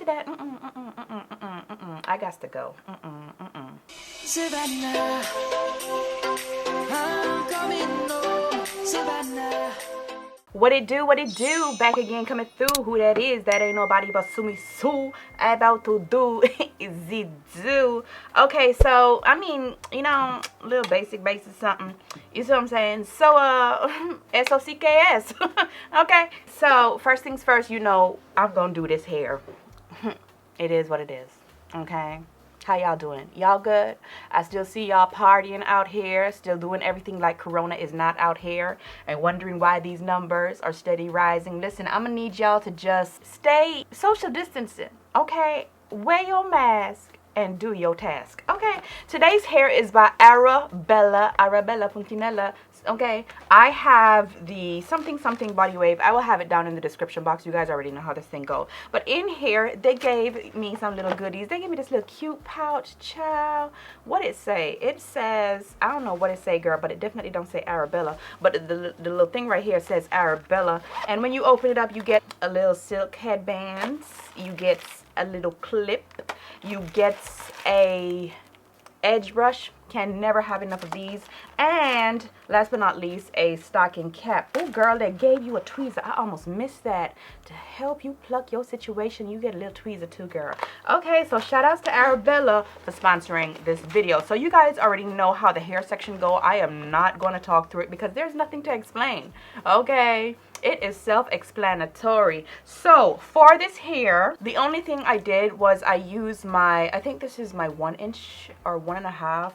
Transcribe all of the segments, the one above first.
to that. I got to go. Savannah, I'm coming home. Savannah. What it do? What it do? Back again, coming through. Who that is? That ain't nobody but Sumi Sue. About to do is it do? Okay, so I mean, you know, little basic something. You see what I'm saying? So SOCKS. Okay. So first things first, you know, I'm gonna do this hair. It is what it is. Okay. How y'all doing? Y'all good? I still see y'all partying out here, still doing everything like Corona is not out here, and wondering why these numbers are steady rising. Listen, I'm gonna need y'all to just stay social distancing, okay? Wear your mask and do your task, okay? Today's hair is by Arabella Puntinella. Okay, I have the something body wave. I will have it down in the description box. You guys already know how this thing goes. But in here, they gave me some little goodies. They gave me this little cute pouch, child. What it say? It says, I don't know what it say, girl, but it definitely don't say Arabella. But the little thing right here says Arabella. And when you open it up, you get a little silk headbands. You get a little clip. You get a edge brush. Can never have enough of these. And last but not least, a stocking cap. Oh girl, they gave you a tweezer. I almost missed that. To help you pluck your situation, you get a little tweezer too, girl. Okay, so shout outs to Arabella for sponsoring this video. So you guys already know how the hair section go. I am not going to talk through it because there's nothing to explain. Okay, it is self-explanatory. So for this hair, the only thing I did was I used my, I think this is my 1 inch or 1.5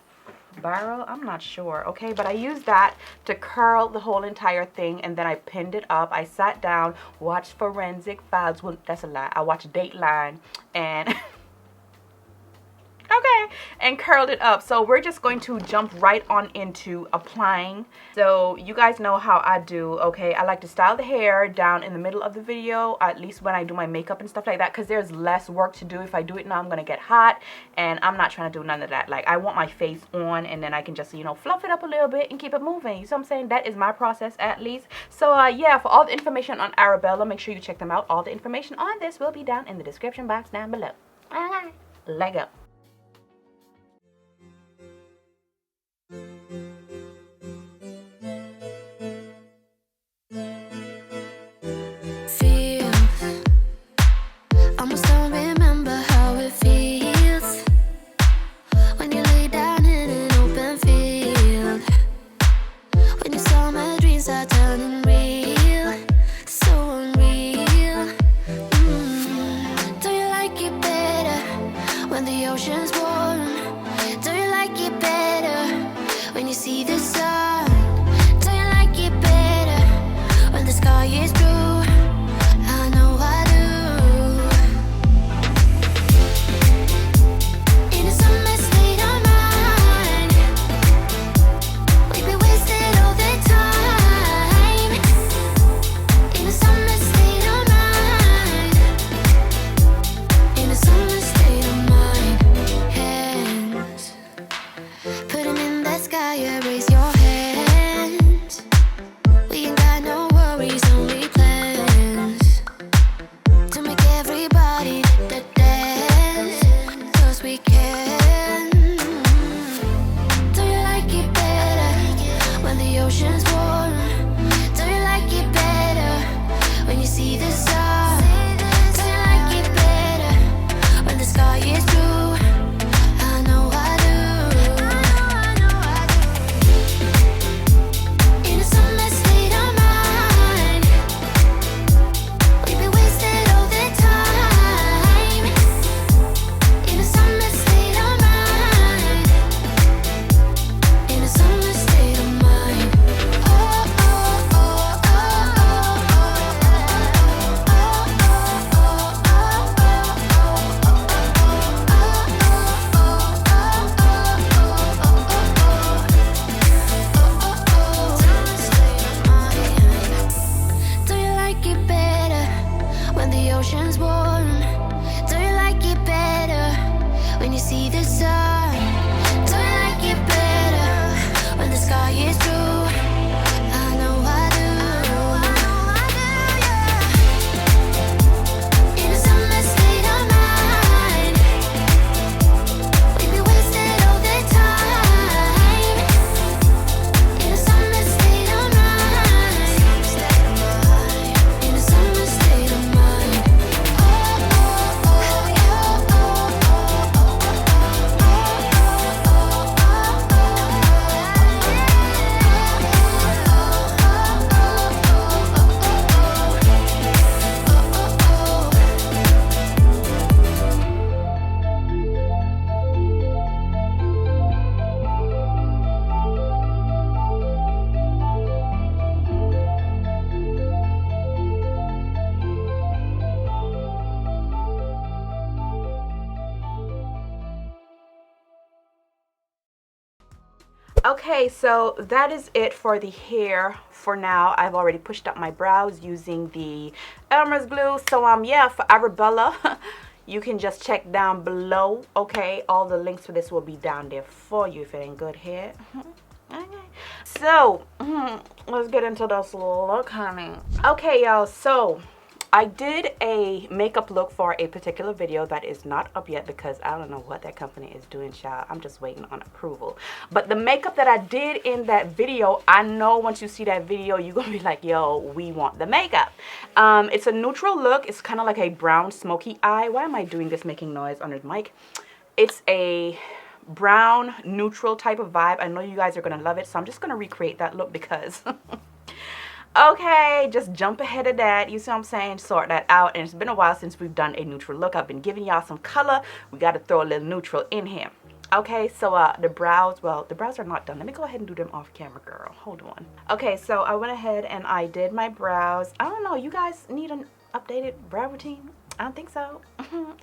barrel, I'm not sure, okay, but I used that to curl the whole entire thing, and then I pinned it up. I sat down, watched Forensic Files. Well, that's a lie. I watched Dateline and okay, and curled it up. So we're just going to jump right on into applying. So you guys know how I do, okay? I like to style the hair down in the middle of the video, at least when I do my makeup and stuff like that, because there's less work to do. If I do it now, I'm gonna get hot, and I'm not trying to do none of that. Like, I want my face on, and then I can just, you know, fluff it up a little bit and keep it moving. You see what I'm saying? That is my process, at least. So yeah, for all the information on Arabella, make sure you check them out. All the information on this will be down in the description box down below. Okay, let go. In a summer state of mind. Okay, so that is it for the hair for now. I've already pushed up my brows using the Elmer's glue. So yeah, for Arabella, you can just check down below. Okay, all the links for this will be down there for you if it ain't good hair. Okay, so let's get into this look, honey. Okay, y'all, so I did a makeup look for a particular video that is not up yet because I don't know what that company is doing, child. I'm just waiting on approval. But the makeup that I did in that video, I know once you see that video, you're gonna be like, yo, we want the makeup. It's a neutral look. It's kind of like a brown smoky eye. Why am I doing this making noise under the mic? It's a brown neutral type of vibe. I know you guys are gonna love it, so I'm just gonna recreate that look because okay, just jump ahead of that. You see what I'm saying? Sort that out. And it's been a while since we've done a neutral look. I've been giving y'all some color. We got to throw a little neutral in here. Okay, so the brows, well, the brows are not done. Let me go ahead and do them off camera, girl. Hold on. Okay, so I went ahead and I did my brows. I don't know. You guys need an updated brow routine? I don't think so.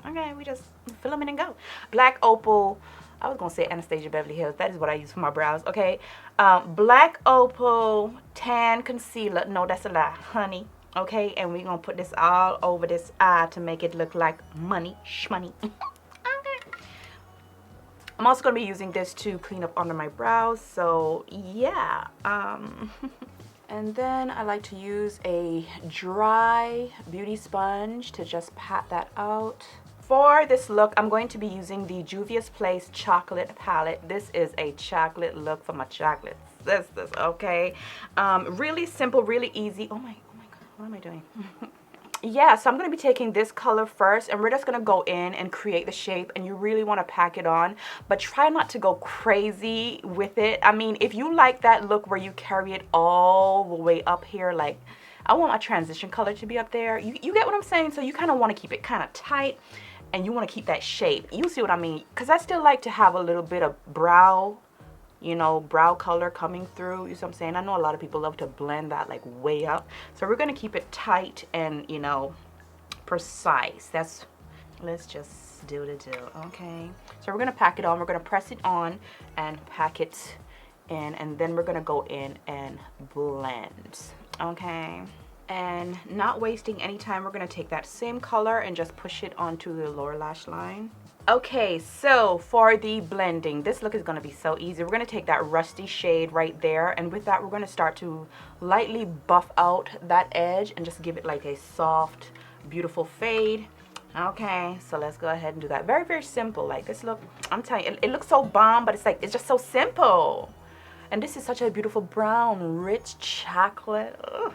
Okay, we just fill them in and go. Black Opal. I was going to say Anastasia Beverly Hills. That is what I use for my brows, okay? Black Opal Tan Concealer. No, that's a lie. Honey, okay? And we're going to put this all over this eye to make it look like money. Shmoney. Okay. I'm also going to be using this to clean up under my brows. So, yeah. And then I like to use a dry beauty sponge to just pat that out. For this look, I'm going to be using the JUVIA'S chocolate palette. This is a chocolate look for my chocolate sisters, okay? Really simple, really easy. Oh my God, what am I doing? Yeah, so I'm going to be taking this color first, and we're just going to go in and create the shape, and you really want to pack it on, but try not to go crazy with it. I mean, if you like that look where you carry it all the way up here, like, I want my transition color to be up there. You get what I'm saying? So you kind of want to keep it kind of tight, and you want to keep that shape. You see what I mean? Because I still like to have a little bit of brow, you know, brow color coming through. You see what I'm saying? I know a lot of people love to blend that like way up. So we're going to keep it tight and, you know, precise. Let's just do the do, okay? So we're going to pack it on. We're going to press it on and pack it in. And then we're going to go in and blend, okay? And not wasting any time, we're going to take that same color and just push it onto the lower lash line. Okay, so for the blending, this look is going to be so easy. We're going to take that rusty shade right there, and with that we're going to start to lightly buff out that edge and just give it like a soft, beautiful fade. Okay, so let's go ahead and do that. Very, very simple. Like this look, I'm telling you, it looks so bomb, but it's like, it's just so simple. And this is such a beautiful brown, rich chocolate. Ugh.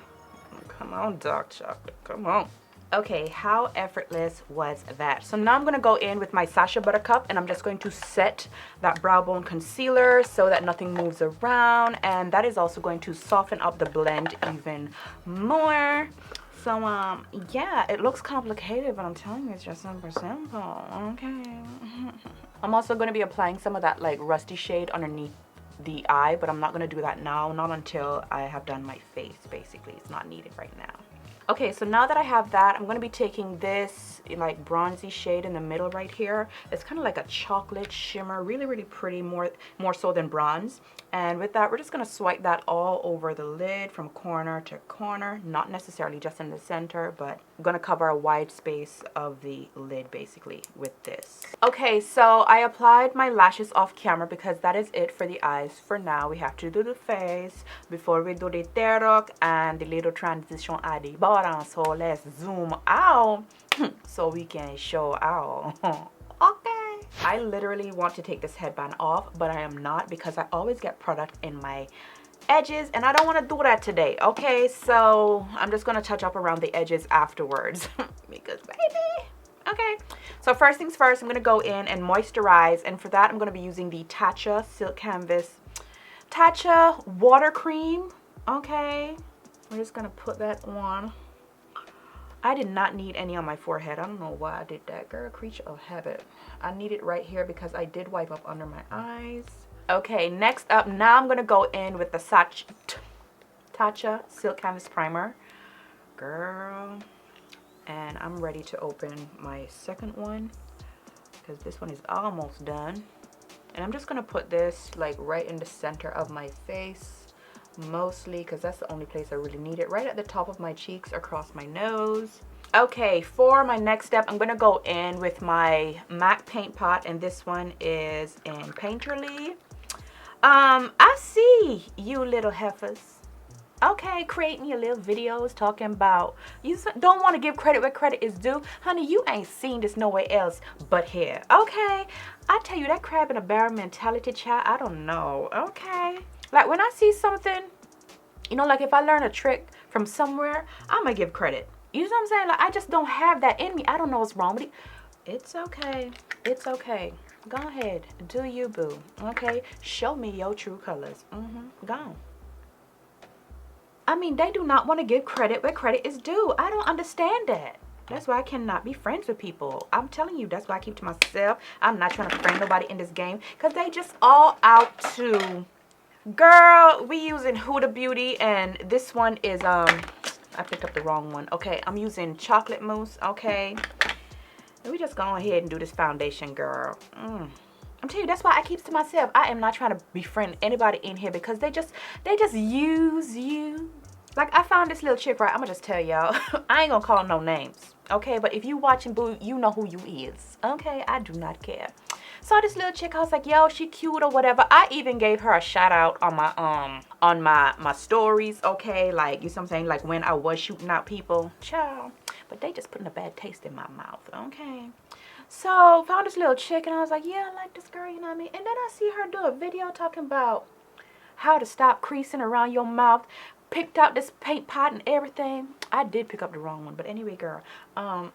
Come on, dark chocolate, come on. Okay, how effortless was that? So now I'm going to go in with my Sacha Buttercup, and I'm just going to set that brow bone concealer so that nothing moves around, and that is also going to soften up the blend even more. So yeah, it looks complicated, but I'm telling you, it's just super simple. Okay. I'm also going to be applying some of that like rusty shade underneath the eye, but I'm not going to do that now, not until I have done my face. Basically, it's not needed right now. Okay, so now that I have that, I'm going to be taking this like bronzy shade in the middle right here. It's kind of like a chocolate shimmer, really, really pretty, more so than bronze. And with that, we're just going to swipe that all over the lid from corner to corner, not necessarily just in the center, but I'm going to cover a wide space of the lid basically with this. Okay, so I applied my lashes off camera because that is it for the eyes for now. We have to do the face before we do the terok and the little transition at the bottom. So let's zoom out so we can show out. Okay. I literally want to take this headband off, but I am not because I always get product in my edges and I don't want to do that today. Okay, so I'm just going to touch up around the edges afterwards because baby. Okay, so first things first, I'm going to go in and moisturize, and for that I'm going to be using the Tatcha Silk Canvas Tatcha Water Cream. Okay, we're just going to put that on. I did not need any on my forehead. I don't know why I did that, girl. Creature of habit. I need it right here because I did wipe up under my eyes. Okay, next up, now I'm going to go in with the Tatcha Silk Canvas Primer. Girl. And I'm ready to open my second one because this one is almost done. And I'm just gonna put this like right in the center of my face, mostly because that's the only place I really need it. Right at the top of my cheeks, across my nose. Okay, for my next step, I'm gonna go in with my MAC paint pot, and this one is in Painterly. I see you little heifers. Okay, creating your little videos talking about you don't want to give credit where credit is due. Honey, you ain't seen this nowhere else but here. Okay, I tell you, that crab in a barrel mentality, child, I don't know. Okay, like when I see something, you know, like if I learn a trick from somewhere, I'm gonna give credit. You know what I'm saying? Like I just don't have that in me. I don't know what's wrong with it. It's okay. It's okay. Go ahead, do you, boo. Okay, show me your true colors. Go on. I mean, they do not want to give credit where credit is due. I don't understand that. That's why I cannot be friends with people. I'm telling you, that's why I keep to myself. I'm not trying to friend nobody in this game because they just all out to... Girl, we using Huda Beauty, and this one is, I picked up the wrong one. Okay, I'm using Chocolate Mousse, okay? And we just go ahead and do this foundation, girl. I'm telling you, that's why I keep to myself. I am not trying to befriend anybody in here because they just use you. Like I found this little chick, right? I'm gonna just tell y'all. I ain't gonna call no names, okay? But if you watching, boo, you know who you is, okay? I do not care. So this little chick, I was like, yo, she cute or whatever. I even gave her a shout out on my stories, okay? Like, you know what I'm saying? Like when I was shooting out people, child. But they just putting a bad taste in my mouth, okay? So found this little chick and I was like, yeah, I like this girl, you know what I mean? And then I see her do a video talking about how to stop creasing around your mouth. Picked out this paint pot and everything. I did pick up the wrong one, but anyway, girl,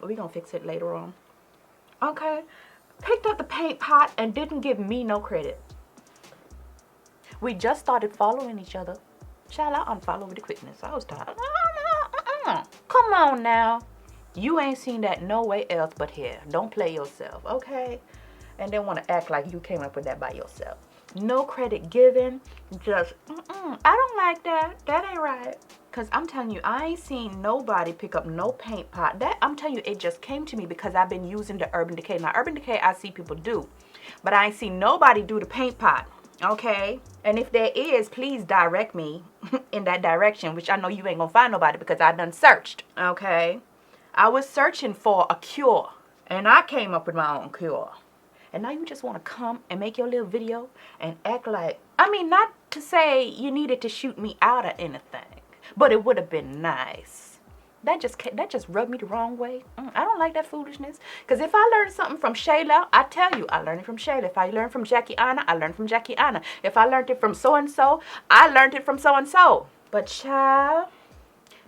we gonna fix it later on. Okay, picked up the paint pot and didn't give me no credit. We just started following each other. Child, I unfollowed with the quickness. I was tired. Come on now. You ain't seen that no way else but here. Don't play yourself, okay? And then want to act like you came up with that by yourself. No credit given. Just, I don't like that. That ain't right. Because I'm telling you, I ain't seen nobody pick up no paint pot. That, I'm telling you, it just came to me because I've been using the Urban Decay. Now, Urban Decay, I see people do. But I ain't seen nobody do the paint pot. Okay? And if there is, please direct me in that direction. Which I know you ain't going to find nobody because I done searched. Okay? I was searching for a cure. And I came up with my own cure. And now you just want to come and make your little video and act like, I mean, not to say you needed to shoot me out or anything, but it would have been nice. That just rubbed me the wrong way. I don't like that foolishness. Because if I learned something from Shayla, I tell you, I learned it from Shayla. If I learned from Jackie Anna, I learned from Jackie Anna. If I learned it from so-and-so, I learned it from so-and-so. But child,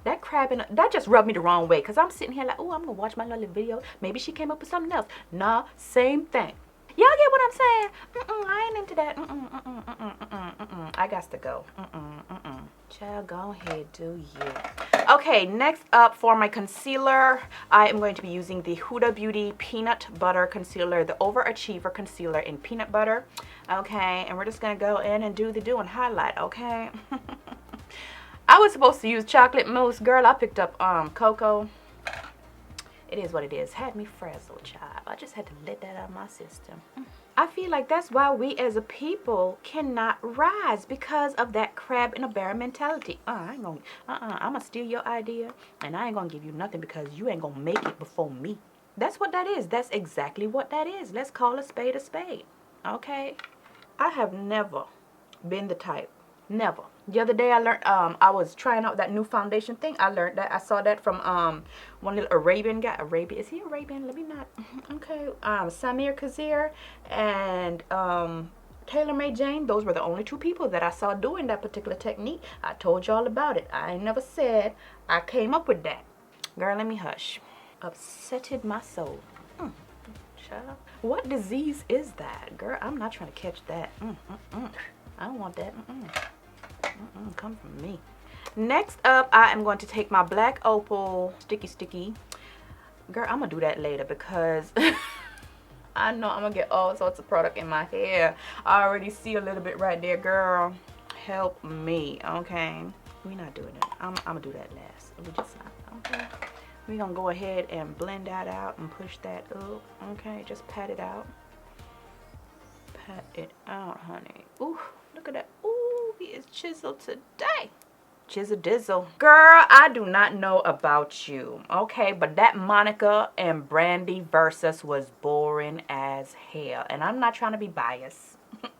that crab, that just rubbed me the wrong way. Because I'm sitting here like, oh, I'm going to watch my little video. Maybe she came up with something else. Nah, same thing. Y'all get what I'm saying? I ain't into that. I got to go. Child, go ahead, do you. Okay, next up for my concealer, I am going to be using the Huda Beauty Peanut Butter Concealer, the Overachiever Concealer in Peanut Butter. Okay, and we're just going to go in and do the do and highlight, okay? I was supposed to use Chocolate Mousse. Girl, I picked up Cocoa. It is what it is. Had me frazzled, child. I just had to let that out of my system. I feel like that's why we as a people cannot rise, because of that crab in a barrel mentality. I'm gonna steal your idea and I ain't gonna give you nothing because you ain't gonna make it before me. That's what that is. That's exactly what that is. Let's call a spade, okay? I have never been the type. Never. The other day I learned, I was trying out that new foundation thing. I learned that. I saw that from one little Arabian guy. Arabian, is he Arabian? Let me not. Okay. Samir Kazir and Taylor May Jane. Those were the only two people that I saw doing that particular technique. I told y'all about it. I ain't never said I came up with that. Girl, let me hush. Upsetted my soul. Child. What disease is that? Girl, I'm not trying to catch that. I don't want that. Come from me. Next up, I am going to take my Black Opal Sticky. Girl, I'm going to do that later because I know I'm going to get all sorts of product in my hair. I already see a little bit right there, girl. Help me, okay? We're not doing it. I'm going to do that last. We just not, okay? We're going to go ahead and blend that out and push that up, okay? Just pat it out. pat it out, honey. Ooh, look at that. Ooh, he is chiseled today. Chisel dizzle. Girl, I do not know about you, okay? But that Monica and Brandy versus was boring as hell. And I'm not trying to be biased,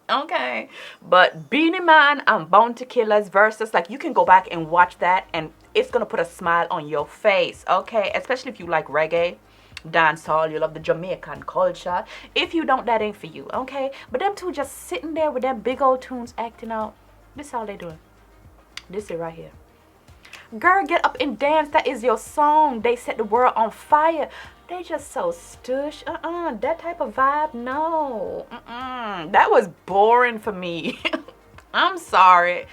okay? But Beanie Man and Bounty Killers versus, like, you can go back and watch that and it's gonna put a smile on your face, okay? Especially if you like reggae, dancehall, you love the Jamaican culture. If you don't, that ain't for you, okay? But them two just sitting there with them big old tunes acting out. This all they doing. This is right here. Girl, get up and dance. That is your song. They set the world on fire. They just so stush. That type of vibe, no. That was boring for me. I'm sorry.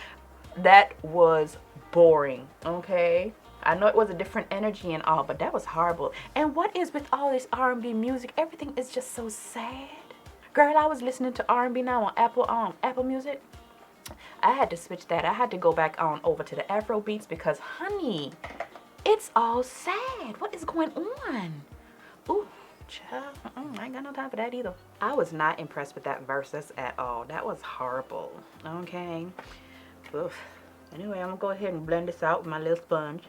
That was boring, okay? I know it was a different energy and all, but that was horrible. And what is with all this R&B music? Everything is just so sad. Girl, I was listening to R&B now on Apple Music. I had to switch that. I had to go back on over to the Afro beats because, honey, it's all sad. What is going on? Ooh, child, I ain't got no time for that either. I was not impressed with that versus at all. That was horrible, okay? Oof. Anyway, I'm gonna go ahead and blend this out with my little sponge.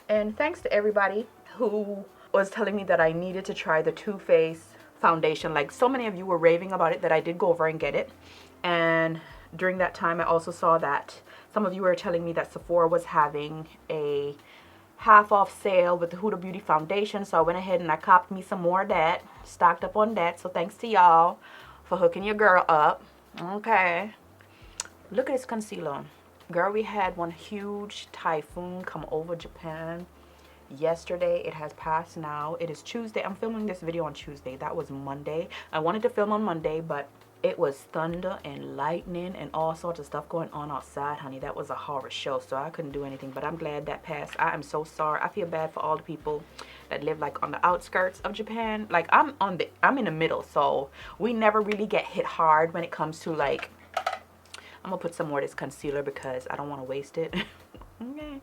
And thanks to everybody who was telling me that I needed to try the Too Faced foundation. Like, so many of you were raving about it that I did go over and get it. And during that time, I also saw that some of you were telling me that Sephora was having a half off sale with the Huda Beauty foundation. So I went ahead and I copped me some more of that, stocked up on that. So thanks to y'all for hooking your girl up. Okay. Look at this concealer. Girl, we had one huge typhoon come over Japan yesterday. It has passed now. It is Tuesday. I'm filming this video on Tuesday. That was Monday. I wanted to film on Monday, but it was thunder and lightning and all sorts of stuff going on outside, honey. That was a horror show, so I couldn't do anything. But I'm glad that passed. I am so sorry. I feel bad for all the people that live like on the outskirts of Japan. Like, I'm in the middle, so we never really get hit hard when it comes to, like, I'm gonna put some more of this concealer because I don't want to waste it. Okay.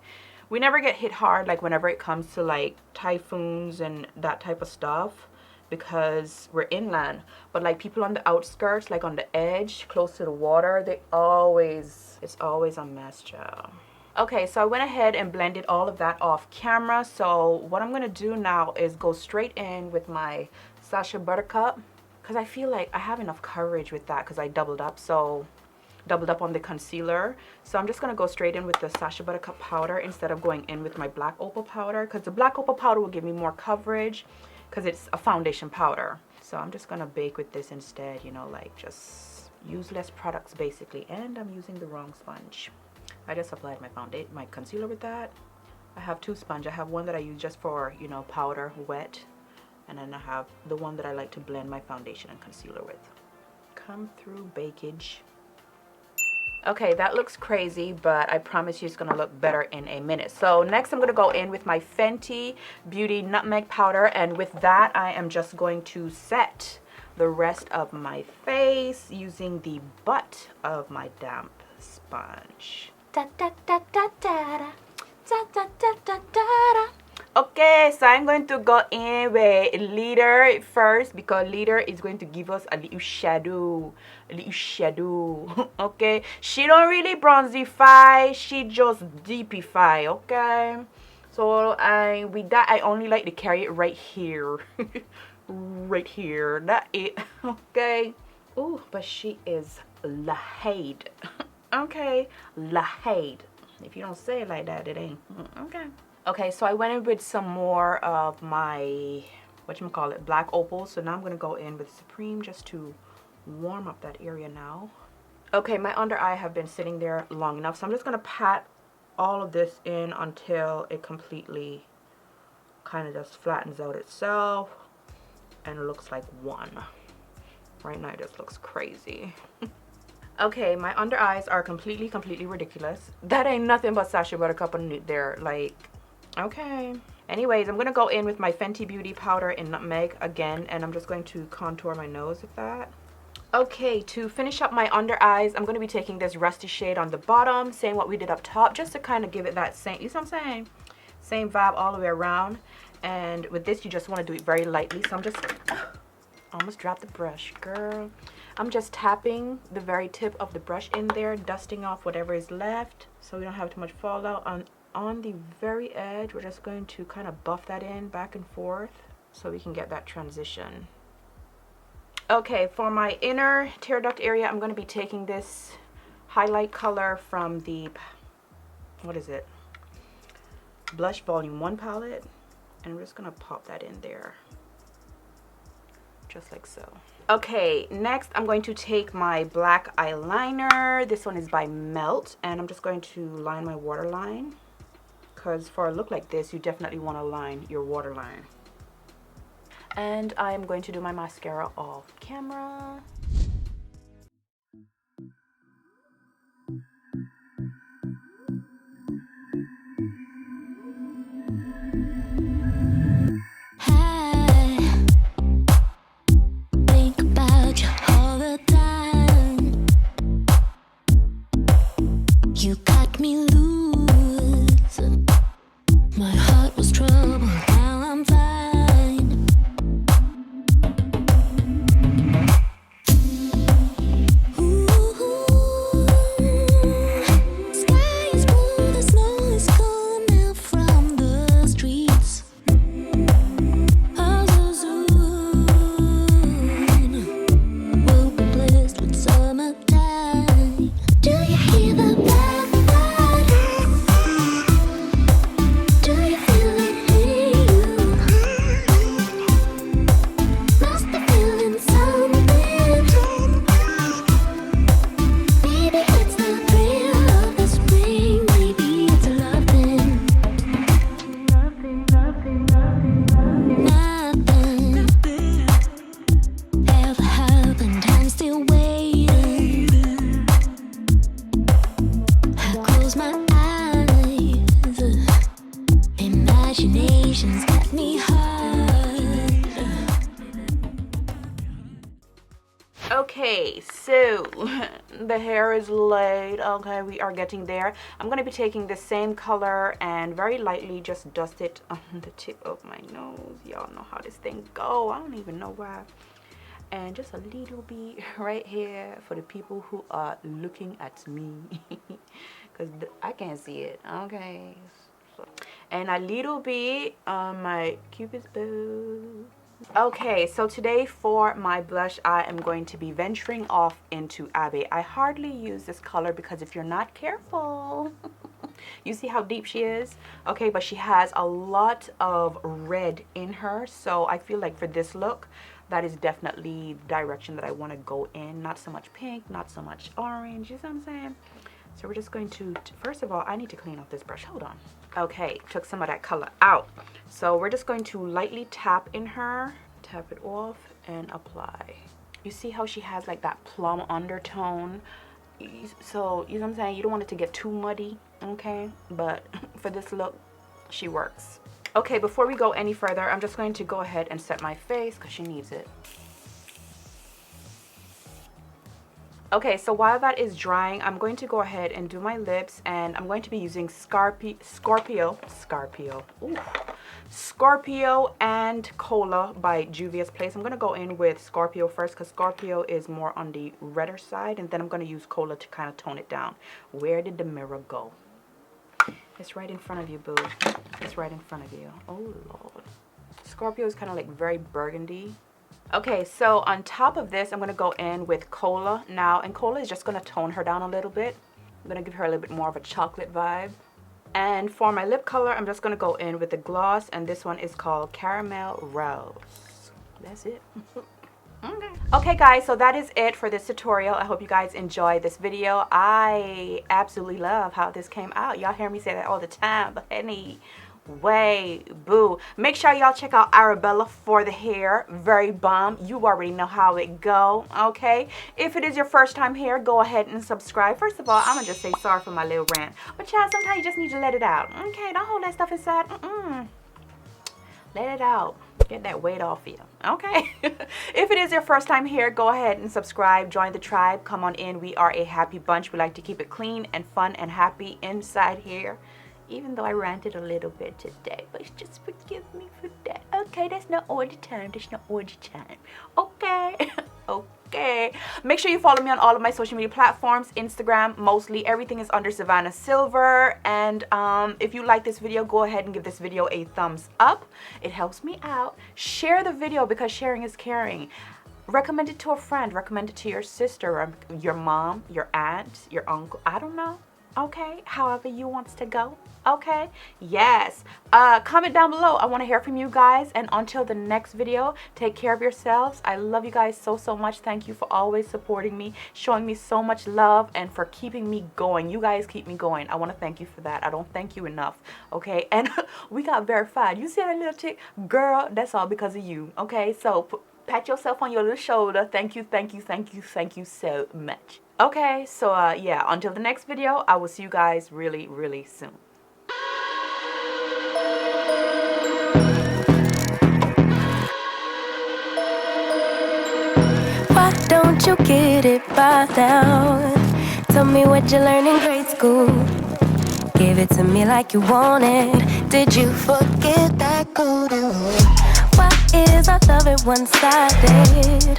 We never get hit hard, like, whenever it comes to, like, typhoons and that type of stuff, because we're inland. But like people on the outskirts, like on the edge close to the water, it's always a mess, child. Okay, so I went ahead and blended all of that off camera. So what I'm gonna do now is go straight in with my Sacha Buttercup, because I feel like I have enough coverage with that because I doubled up on the concealer. So I'm just gonna go straight in with the Sacha Buttercup powder instead of going in with my black opal powder, because the black opal powder will give me more coverage because it's a foundation powder. So I'm just gonna bake with this instead, you know, like just use less products basically. And I'm using the wrong sponge. I just applied my concealer with that. I have two sponges. I have one that I use just for, you know, powder, wet, and then I have the one that I like to blend my foundation and concealer with. Come through, bakage. Okay, that looks crazy, but I promise you it's gonna look better in a minute. So next I'm gonna go in with my Fenty Beauty Nutmeg Powder, and with that I am just going to set the rest of my face using the butt of my damp sponge. Da, da, da, da, da, da. Da, da, da, da, da. Okay, so I'm going to go in with Leader first, because Leader is going to give us a little shadow. Okay, she don't really bronzify, she just deepify. Okay, so with that I only like to carry it right here. Right here, that it. Okay. Ooh, but she is lahade. Okay, lahade. If you don't say it like that, it ain't. Okay. Okay, so I went in with some more of my, whatchamacallit, black opal. So now I'm going to go in with Supreme just to warm up that area now. Okay, my under eye have been sitting there long enough. So I'm just going to pat all of this in until it completely kind of just flattens out itself. And it looks like one. Right now it just looks crazy. Okay, my under eyes are completely ridiculous. That ain't nothing but Sacha Buttercup underneath there. Like, okay. Anyways, I'm going to go in with my Fenty Beauty powder in Nutmeg again. And I'm just going to contour my nose with that. Okay, to finish up my under eyes, I'm going to be taking this Rusty shade on the bottom. Same what we did up top. Just to kind of give it that same, you see what I'm saying? Same vibe all the way around. And with this, you just want to do it very lightly. So I'm just Almost dropped the brush, girl. I'm just tapping the very tip of the brush in there, dusting off whatever is left so we don't have too much fallout. On the very edge, we're just going to kind of buff that in back and forth so we can get that transition. Okay, for my inner tear duct area, I'm going to be taking this highlight color from the, what is it? Blush Volume 1 palette. And I'm just going to pop that in there. Just like so. Okay, next I'm going to take my black eyeliner. This one is by Melt, and I'm just going to line my waterline, because for a look like this you definitely want to line your waterline. And I'm going to do my mascara off camera. You got me loose. My heart was troubled, now I'm fine. Ooh, sky is blue, the snow is gone now from the streets. Oh, so soon we'll be blessed with summertime. Do you hear the got me hard. Okay, so the hair is laid. Okay, we are getting there. I'm going to be taking the same color and very lightly just dust it on the tip of my nose. Y'all know how this thing go. I don't even know why. And just a little bit right here for the people who are looking at me, because I can't see it. Okay, and a little bit on my cupid's bow. Okay, so today for my blush, I am going to be venturing off into Abbey. I hardly use this color because if you're not careful, you see how deep she is? Okay, but she has a lot of red in her, so I feel like for this look, that is definitely the direction that I want to go in. Not so much pink, not so much orange, you see what I'm saying? So we're just going to, first of all, I need to clean off this brush. Hold on. Okay, took some of that color out. So we're just going to lightly tap in her, tap it off, and apply. You see how she has like that plum undertone? So, you know what I'm saying? You don't want it to get too muddy, okay? But for this look, she works. Okay, before we go any further, I'm just going to go ahead and set my face because she needs it. Okay, so while that is drying, I'm going to go ahead and do my lips, and I'm going to be using Scorpio and Cola by Juvia's Place. I'm going to go in with Scorpio first because Scorpio is more on the redder side, and then I'm going to use Cola to kind of tone it down. Where did the mirror go? It's right in front of you, boo. It's right in front of you. Oh, Lord. Scorpio is kind of like very burgundy. Okay, so on top of this, I'm going to go in with Cola now. And Cola is just going to tone her down a little bit. I'm going to give her a little bit more of a chocolate vibe. And for my lip color, I'm just going to go in with the gloss. And this one is called Caramel Rose. That's it. Okay guys, so that is it for this tutorial. I hope you guys enjoyed this video. I absolutely love how this came out. Y'all hear me say that all the time, but anyway, boo. Make sure y'all check out Arabella for the hair. Very bomb. You already know how it go, okay? If it is your first time here, go ahead and subscribe. First of all, I'm gonna just say sorry for my little rant, but child, sometimes you just need to let it out, okay? Don't hold that stuff inside. Let it out. Get that weight off you, okay? If it is your first time here, go ahead and subscribe. Join the tribe. Come on in. We are a happy bunch. We like to keep it clean and fun and happy inside here. Even though I ranted a little bit today, but just forgive me for that. Okay, that's not all the time. That's not all the time. Okay. Okay. Make sure you follow me on all of my social media platforms. Instagram, mostly. Everything is under Savannah Sylver. And if you like this video, go ahead and give this video a thumbs up. It helps me out. Share the video because sharing is caring. Recommend it to a friend. Recommend it to your sister, or your mom, your aunt, your uncle. I don't know. Okay, however you wants to go. Okay, yes. Comment down below. I want to hear from you guys. And until the next video, take care of yourselves. I love you guys so much. Thank you for always supporting me, showing me so much love, and for keeping me going. You guys keep me going. I want to thank you for that. I don't thank you enough. Okay, and we got verified. You see that little chick? Girl, that's all because of you. Okay, so pat yourself on your little shoulder. Thank you, thank you, thank you, thank you so much. Okay, so yeah, until the next video, I will see you guys really soon. Why don't you get it by now? Tell me what you learned in grade school. Give it to me like you want it. Did you forget that good? Why is our love it one-sided?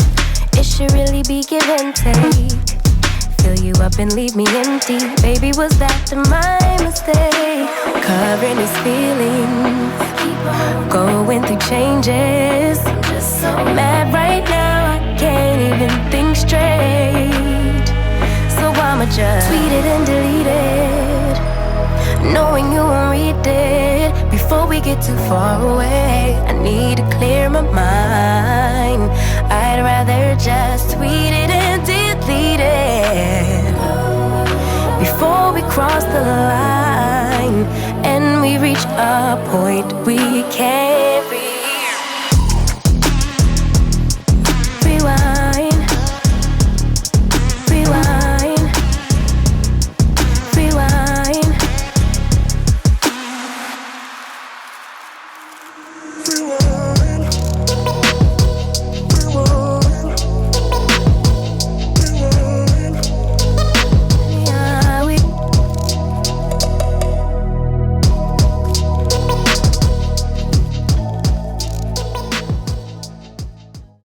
It should really be give and take. Fill you up and leave me empty. Baby, was that my mistake? Covering these feelings, going through changes. I'm just so mad right now, I can't even think straight. So I'ma just tweet it and delete it, knowing you won't read it. Before we get too far away, I need to clear my mind. I'd rather just tweet it and delete it before we cross the line and we reach a point we can't